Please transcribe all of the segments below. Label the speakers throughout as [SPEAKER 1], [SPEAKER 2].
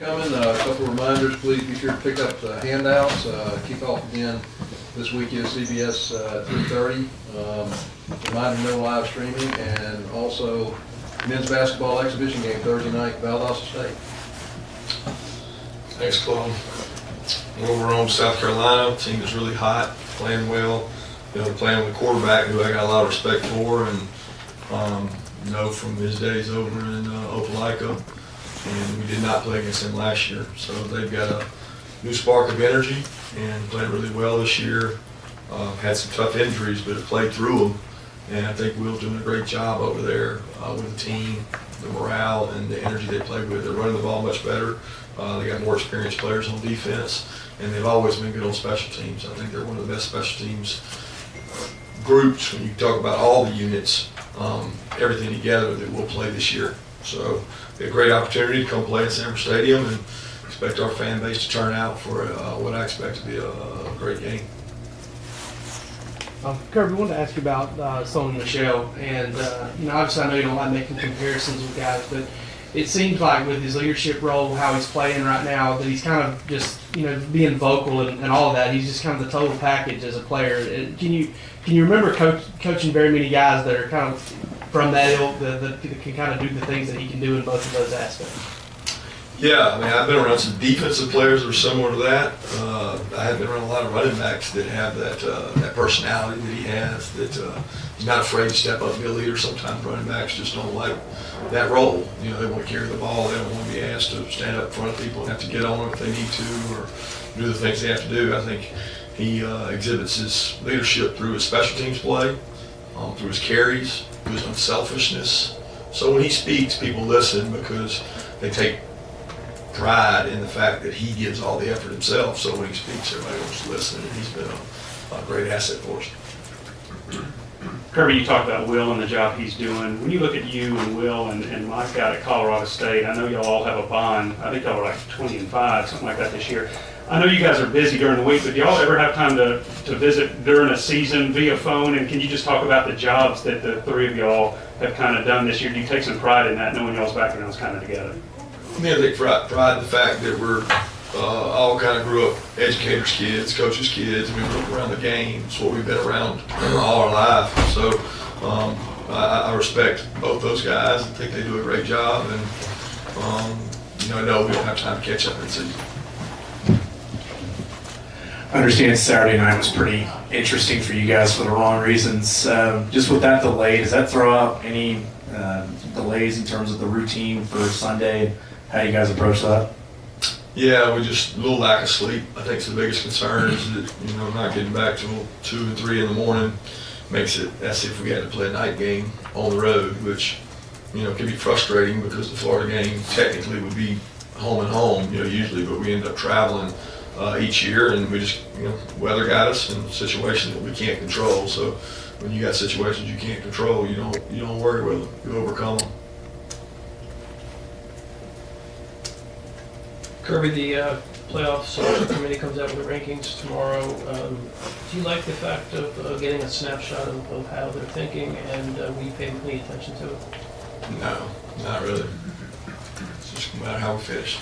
[SPEAKER 1] Coming, a couple reminders, please be sure to pick up the handouts. Kickoff again this weekend, CBS 3:30. Reminder, no live streaming, and also men's basketball exhibition game Thursday night, Valdosta State.
[SPEAKER 2] Thanks, Claude. Over on South Carolina, team is really hot, playing well. You know, they're playing with a quarterback who I got a lot of respect for, and know from his days over in Opelika. And we did not play against them last year, so they've got a new spark of energy and played really well this year. Had some tough injuries, but have played through them. And I think Will's doing a great job over there with the team, the morale, and the energy they play with. They're running the ball much better. They got more experienced players on defense, and they've always been good on special teams. I think they're one of the best special teams groups when you talk about all the units, everything together that we'll play this year. So a great opportunity to come play at Sanford Stadium, and expect our fan base to turn out for what I expect to be a great game.
[SPEAKER 3] Kirby, I wanted to ask you about Sony Michelle, and obviously I know you don't like making comparisons with guys, but it seems like with his leadership role, how he's playing right now, that he's kind of just being vocal and all of that. He's just kind of the total package as a player. Can you remember coaching very many guys that are kind of from that ilk that can kind of do the things that he can do in both of those aspects?
[SPEAKER 2] Yeah, I mean, I've been around some defensive players that are similar to that. I have been around a lot of running backs that have that personality that he has, that he's not afraid to step up and be a leader. Sometimes running backs just don't like that role. They want to carry the ball. They don't want to be asked to stand up in front of people and have to get on them if they need to, or do the things they have to do. I think he exhibits his leadership through his special teams play, through his carries, through his unselfishness. So when he speaks, people listen because they take pride in the fact that he gives all the effort himself. So when he speaks, everybody wants to listen, and he's been a great asset for us.
[SPEAKER 4] Kirby, you talked about Will and the job he's doing. When you look at you and Will and Mike out at Colorado State, I know y'all all have a bond. I think y'all were like 20-5, something like that this year. I know you guys are busy during the week, but do y'all ever have time to visit during a season via phone? And can you just talk about the jobs that the three of y'all have kind of done this year? Do you take some pride in that, knowing y'all's backgrounds kind of together?
[SPEAKER 2] I mean, I take pride in the fact that we're all kind of grew up educators' kids, coaches' kids, and we grew up around the game. It's what we've been around all our life. So I respect both those guys. I think they do a great job, and I know we don't have time to catch up in season.
[SPEAKER 5] I understand Saturday night was pretty interesting for you guys for the wrong reasons. Just with that delay, does that throw out any delays in terms of the routine for Sunday? How you guys approach that?
[SPEAKER 2] Yeah, we just a little lack of sleep. I think the biggest concern is that not getting back till 2 and 3 in the morning makes it as if we had to play a night game on the road, which can be frustrating because the Florida game technically would be home and home, usually, but we end up traveling each year, and we just weather got us in a situation that we can't control. So when you got situations you can't control, you don't worry with them, you overcome them.
[SPEAKER 6] Kirby, the playoff selection committee comes out with the rankings tomorrow. Do you like the fact of getting a snapshot of how they're thinking, and will you pay any attention to it?
[SPEAKER 2] No, not really. It's just no matter how we finish.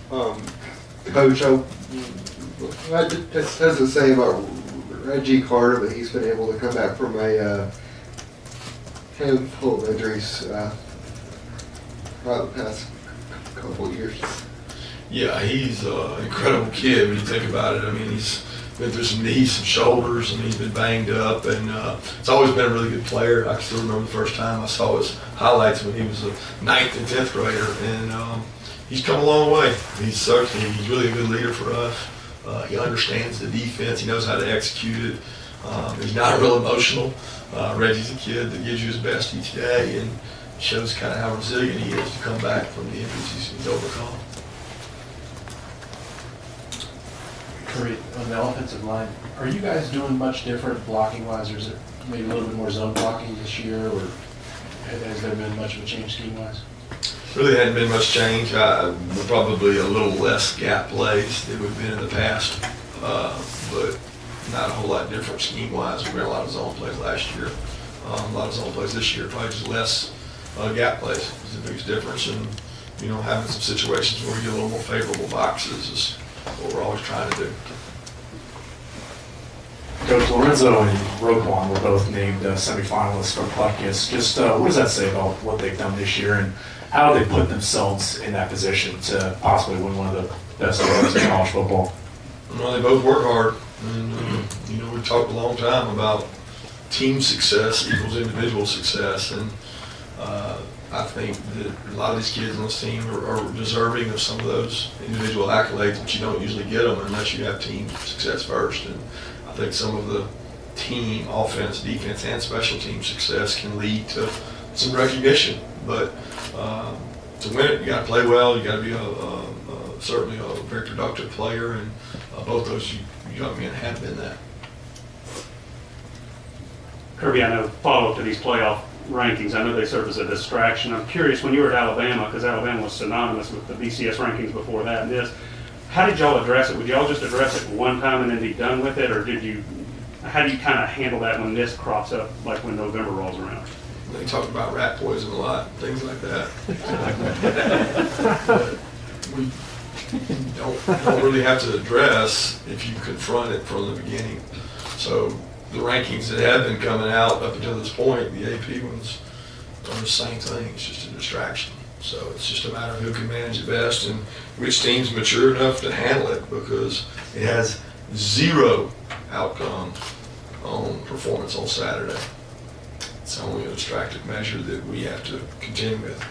[SPEAKER 7] Coach, it doesn't say about Reggie Carter, but he's been able to come back from a handful of injuries throughout the past couple of years.
[SPEAKER 2] Yeah, he's an incredible kid when you think about it. I mean, he's been through some knees, some shoulders, and he's been banged up, and it's always been a really good player. I can still remember the first time I saw his highlights when he was a 9th and 10th grader, and he's come a long way. He's really a good leader for us. He understands the defense. He knows how to execute it. He's not real emotional. Reggie's a kid that gives you his best each day, and shows kind of how resilient he is to come back from the injuries he's overcome.
[SPEAKER 8] Kirby, on the offensive line, are you guys doing much different blocking-wise, or is it maybe a little bit more zone blocking this year, or has there been much of a change scheme-wise?
[SPEAKER 2] Really hadn't been much change. We're probably a little less gap plays than we've been in the past, but not a whole lot different scheme-wise. We ran a lot of zone plays last year, a lot of zone plays this year, probably just less gap plays is the biggest difference. And having some situations where we get a little more favorable boxes is what we're always trying to do.
[SPEAKER 5] Coach Lorenzo and Roquan were both named semifinalists for Buckus. Just what does that say about what they've done this year, and how they put themselves in that position to possibly win one of the best awards in college football?
[SPEAKER 2] Well, they both work hard, and we've talked a long time about team success equals individual success, and I think that a lot of these kids on this team are deserving of some of those individual accolades, but you don't usually get them unless you have team success first. And I think some of the team offense, defense, and special team success can lead to some recognition. But to win it, you got to play well. You got to be certainly a very productive player, and both those young men have been that.
[SPEAKER 4] Kirby, I know, follow up to these playoff rankings, I know they serve as a distraction. I'm curious, when you were at Alabama, because Alabama was synonymous with the BCS rankings before that and this, how did y'all address it? Would y'all just address it one time and then be done with it, or how do you kind of handle that when this crops up, like when November rolls around?
[SPEAKER 2] They talk about rat poison a lot, things like that. But we don't really have to address if you confront it from the beginning. So the rankings that have been coming out up until this point, the AP ones, are the same thing. It's just a distraction. So it's just a matter of who can manage it best and which team's mature enough to handle it, because it has zero outcome on performance on Saturday. It's only a distracted measure that we have to contend with.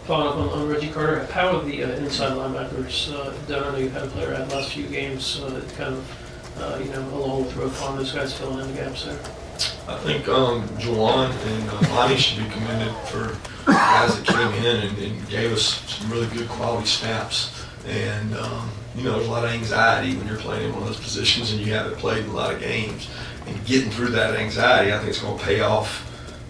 [SPEAKER 6] Following up on Reggie Carter, how have the inside linebackers done? I know you've had a player out the last few games, kind of, along with Roquan, those guys filling in the gaps there.
[SPEAKER 2] I think Juwan and Lonnie should be commended for guys that came in and gave us some really good quality snaps. And, there's a lot of anxiety when you're playing in one of those positions and you haven't played in a lot of games. And getting through that anxiety, I think it's going to pay off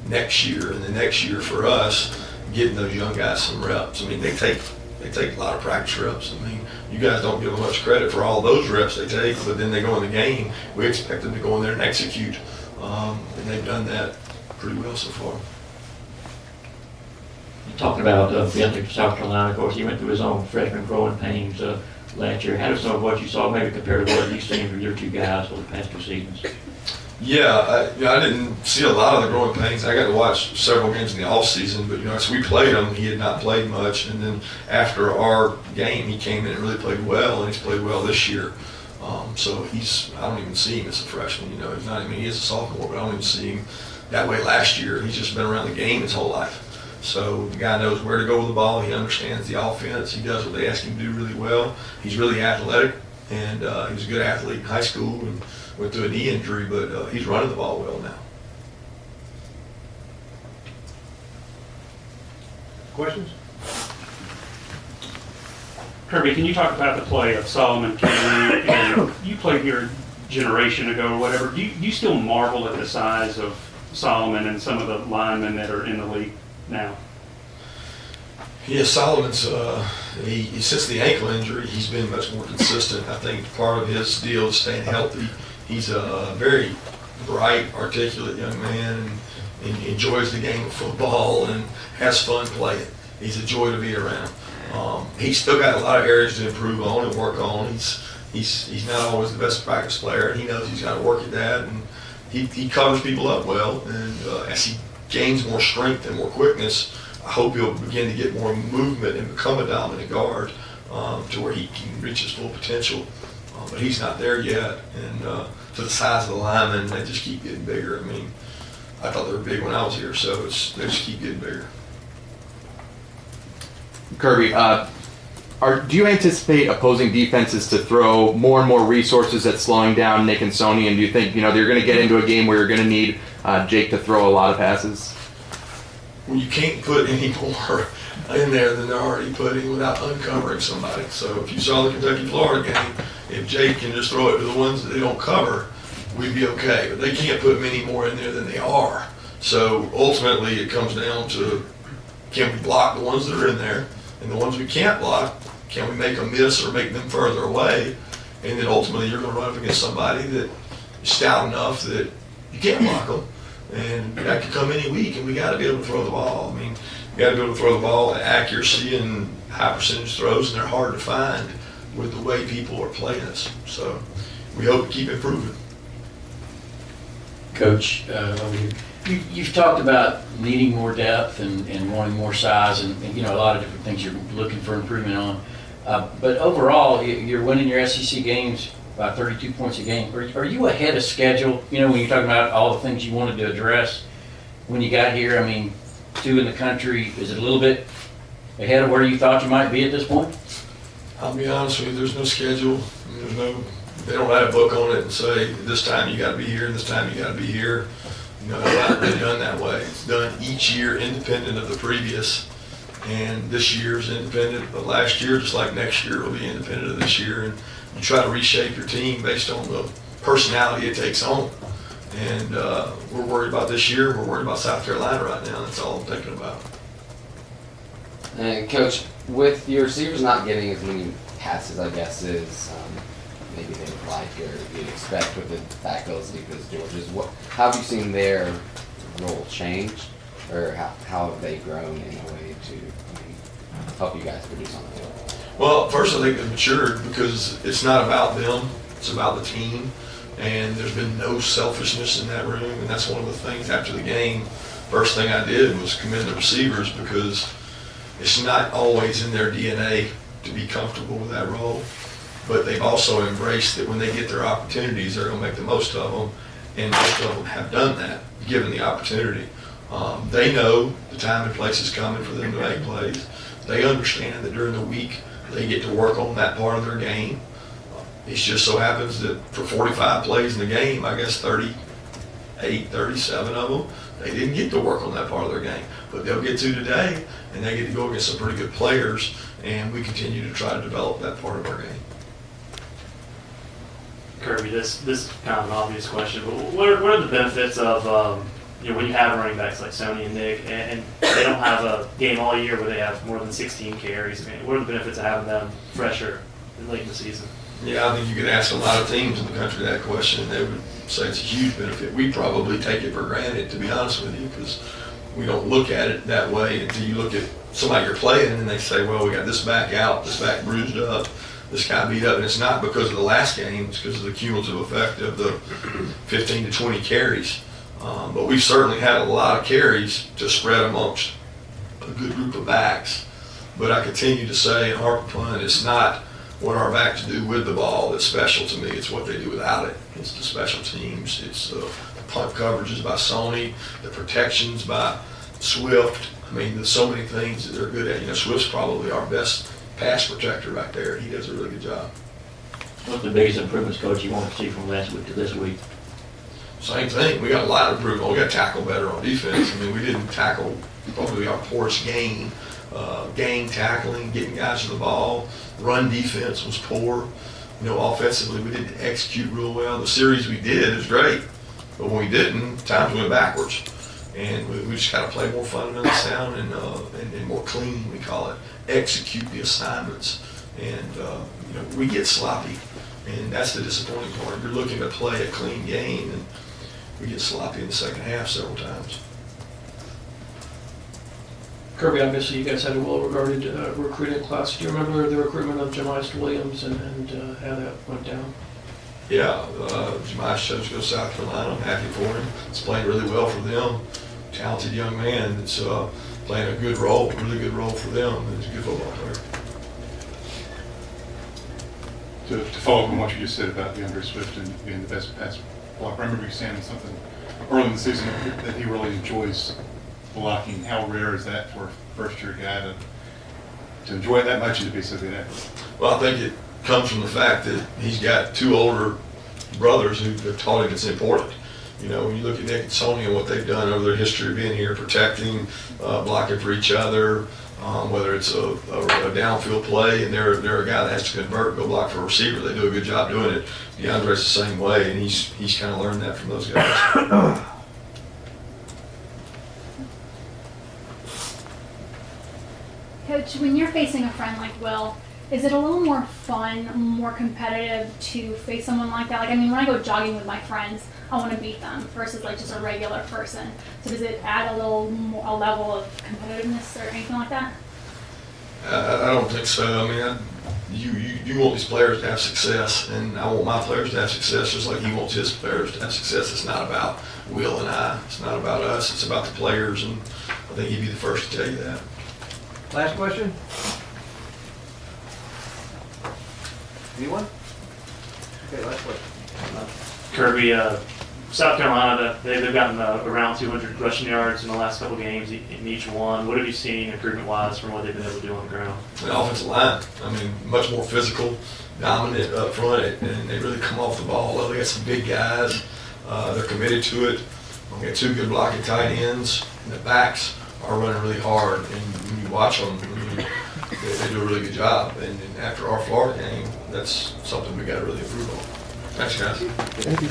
[SPEAKER 2] next year. And the next year for us, getting those young guys some reps. I mean, they take a lot of practice reps. I mean, you guys don't give them much credit for all those reps they take, but then they go in the game. We expect them to go in there and execute. And they've done that pretty well so far.
[SPEAKER 9] You're talking about Bentley from South Carolina. Of course, he went through his own freshman growing pains last year. How does some of what you saw maybe compare to what you've seen from your two guys over the past 2 seasons?
[SPEAKER 2] Yeah, I didn't see a lot of the growing pains. I got to watch several games in the off season, but as we played him, he had not played much. And then after our game, he came in and really played well, and he's played well this year. So I don't even see him as a freshman. He is a sophomore, but I don't even see him that way last year. He's just been around the game his whole life. So the guy knows where to go with the ball. He understands the offense. He does what they ask him to do really well. He's really athletic, and he was a good athlete in high school and went through a knee injury, but he's running the ball well now.
[SPEAKER 1] Questions?
[SPEAKER 4] Kirby, can you talk about the play of Solomon Kane? And you played here a generation ago or whatever. Do you still marvel at the size of Solomon and some of the linemen that are in the league now?
[SPEAKER 2] Yeah, Solomon's, since the ankle injury, he's been much more consistent. I think part of his deal is staying healthy. He's a very bright, articulate young man and enjoys the game of football and has fun playing. He's a joy to be around. He's still got a lot of areas to improve on and work on. He's not always the best practice player, and he knows he's got to work at that. And he covers people up well. And as he gains more strength and more quickness, I hope he'll begin to get more movement and become a dominant guard to where he can reach his full potential. But he's not there yet. And to the size of the linemen, they just keep getting bigger. I mean, I thought they were big when I was here, so they just keep getting bigger.
[SPEAKER 10] Kirby, do you anticipate opposing defenses to throw more and more resources at slowing down Nick and Sony? And do you think they're going to get into a game where you're going to need Jake to throw a lot of passes?
[SPEAKER 2] Well, you can't put any more in there than they're already putting without uncovering somebody. So if you saw the Kentucky-Florida game, if Jake can just throw it to the ones that they don't cover, we'd be okay. But they can't put many more in there than they are. So ultimately it comes down to, can we block the ones that are in there? And the ones we can't block, can we make them miss or make them further away? And then ultimately you're going to run up against somebody that is stout enough that you can't block them. And that could come any week, and we got to be able to throw the ball. I mean, we got to be able to throw the ball at accuracy and high percentage throws, and they're hard to find with the way people are playing us. So we hope to keep improving.
[SPEAKER 11] Coach, you've talked about needing more depth and wanting more size and a lot of different things you're looking for improvement on. But overall, you're winning your SEC games by 32 points a game. Are you ahead of schedule? When you're talking about all the things you wanted to address when you got here, I mean, 2 in the country, is it a little bit ahead of where you thought you might be at this point?
[SPEAKER 2] I'll be honest with you, there's no schedule. They don't write a book on it and say, this time you got to be here and this time you got to be here. It's not really done that way. It's done each year independent of the previous. And this year's independent of last year, just like next year will be independent of this year. And you try to reshape your team based on the personality it takes on. And we're worried about this year. We're worried about South Carolina right now. That's all I'm thinking about.
[SPEAKER 12] And Coach, with your receivers not getting as many passes, I guess, as maybe they would like or you'd expect with the backfield as deep as Georgia's, how have you seen their role change, or how have they grown in a way to help you guys produce on the field?
[SPEAKER 2] Well, first I think they've matured because it's not about them, it's about the team. And there's been no selfishness in that room, and that's one of the things after the game. First thing I did was commend the receivers because it's not always in their DNA to be comfortable with that role, but they've also embraced that when they get their opportunities, they're going to make the most of them, and most of them have done that, given the opportunity. They know the time and place is coming for them to make plays. They understand that during the week they get to work on that part of their game. It just so happens that for 45 plays in the game, I guess 38, 37 of them, they didn't get to work on that part of their game. But they'll get to today, and they get to go against some pretty good players, and we continue to try to develop that part of our game.
[SPEAKER 13] Kirby, this is kind of an obvious question, but what are the benefits of when you have running backs like Sony and Nick, and they don't have a game all year where they have more than 16 carries? I mean, what are the benefits of having them fresher and late in the season?
[SPEAKER 2] Yeah, I think you could ask a lot of teams in the country that question, and they would say it's a huge benefit. We probably take it for granted, to be honest with you, because we don't look at it that way until you look at somebody you're playing and they say, well, we got this back out, this back bruised up, this guy beat up. And it's not because of the last game, it's because of the cumulative effect of the 15 to 20 carries. But we've certainly had a lot of carries to spread amongst a good group of backs. But I continue to say in Harper Punt, it's not what our backs do with the ball that's special to me. It's what they do without it. It's the special teams. It's the punt coverages by Sony, the protections by Swift. I mean, there's so many things that they're good at. Swift's probably our best pass protector right there. He does a really good job.
[SPEAKER 9] What's the biggest improvements, Coach, you want to see from last week to this week?
[SPEAKER 2] Same thing. We got a lot of improvement. We got to tackle better on defense. I mean, we didn't tackle probably our poorest game. Gang tackling, getting guys to the ball. Run defense was poor. Offensively, we didn't execute real well. The series we did is great, but when we didn't, times went backwards. And we just got to play more fundamentally sound and more clean, we call it. Execute the assignments. And, we get sloppy, and that's the disappointing part. You're looking to play a clean game, and we get sloppy in the second half several times.
[SPEAKER 6] Kirby, obviously you guys had a well-regarded recruiting class. Do you remember the recruitment of Jemias Williams and how that went down?
[SPEAKER 2] Yeah, Jemias chose to go to South Carolina. I'm happy for him. He's playing really well for them. Talented young man that's playing a good role, really good role for them. He's a good football player.
[SPEAKER 14] To follow up on what you just said about DeAndre Swift and being the best pass blocker, I remember you saying something early in the season that he really enjoys blocking. How rare is that for a first-year guy to enjoy it that much and to be so good at it?
[SPEAKER 2] Well, I think it comes from the fact that he's got 2 older brothers who have taught him it's important. When you look at Nick and Sony and what they've done over their history of being here, protecting, blocking for each other, whether it's a downfield play and they're a guy that has to convert and go block for a receiver, they do a good job doing it. DeAndre's the same way, and he's kind of learned that from those guys.
[SPEAKER 15] Coach, when you're facing a friend like Will, is it a little more fun, more competitive to face someone like that? When I go jogging with my friends, I want to beat them versus like just a regular person. So does it add a little more, a level of competitiveness or anything like that?
[SPEAKER 2] I don't think so. I mean, you want these players to have success, and I want my players to have success just like he wants his players to have success. It's not about Will and I. It's not about us. It's about the players, and I think he'd be the first to tell you that.
[SPEAKER 1] Last question? Anyone? Okay, last question.
[SPEAKER 13] Kirby, South Carolina, they've gotten around 200 rushing yards in the last couple games in each one. What have you seen improvement-wise from what they've been able to do on the ground?
[SPEAKER 2] The offensive line, I mean, much more physical, dominant up front, and they really come off the ball. Well, they got some big guys. They're committed to it. We got two good blocking tight ends, and the backs are running really hard. And when you watch them, I mean, they do a really good job. And after our Florida game, that's something we got to really improve on. Thanks, guys.
[SPEAKER 10] Thank you.